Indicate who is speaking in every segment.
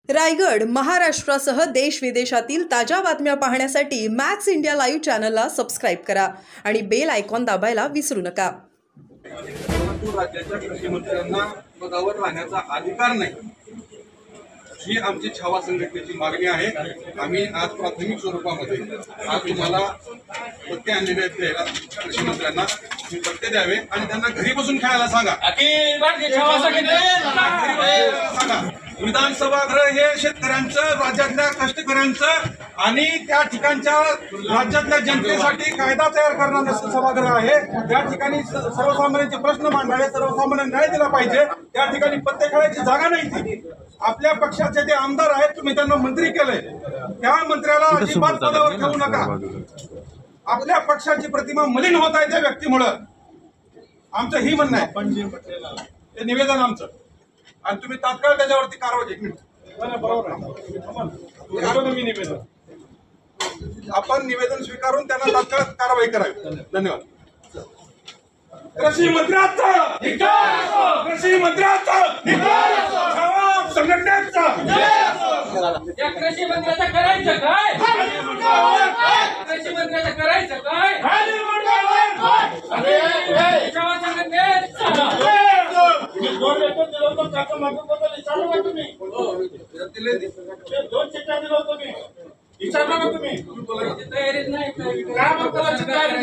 Speaker 1: रायगड महाराष्ट्रासह देश विदेशातील ताज्या बातम्या पाहण्यासाठी मॅक्स इंडिया लाईव्ह चॅनलला सबस्क्राइब करा आणि बेल आयकॉन दाबायला विसरू नका।
Speaker 2: राज्याच्या कृषी मंत्र्यांना पदावर राहण्याचा अधिकार नाही, ही आमची छावा संघटनेची मागणी आहे। आम्ही आज प्राथमिक स्वरूपामध्ये आज तुम्हाला पत्ते आणलेले आहेत द्यायला कृषी मंत्र्यांना पत्ते द्यावे आणि त्यांना घरी बसून खेळायला सांगा। सांगा विधानसभा गृह हे शेतकऱ्यांचं, राज्यातल्या कष्टकऱ्यांचं आणि त्या ठिकाणच्या राज्यातल्या जनतेसाठी कायदा तयार करणारं सभागृह आहे। त्या ठिकाणी सर्वसामान्यांचे प्रश्न मांडावे, सर्वसामान्यांना न्याय दिला पाहिजे। त्या ठिकाणी पत्ते खेळायची जागा नाही ती। आपल्या पक्षाचे जे आमदार आहेत, तुम्ही त्यांना मंत्री केले, त्या मंत्र्याला अजिबात पदावर ठेवू नका। आपल्या पक्षाची प्रतिमा मलिन होत आहे त्या व्यक्तीमुळे। आमचं ही म्हणणं आहे, ते निवेदन आमचं, आणि तुम्ही तात्काळ त्याच्यावरती कारवाई मी निवेदन आपण निवेदन स्वीकारून त्यांना तात्काळ कारवाई करावी। धन्यवाद। कृषी मंत्र्याचा कृषी मंत्र्याचा संघटनेचा
Speaker 3: कृषी मंत्र्याचं करायचं काय? कृषी मंत्र्याचं करायचं काय?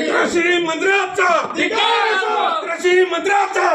Speaker 2: कृषी मंत्र्याचा कृषी मंत्र्याचा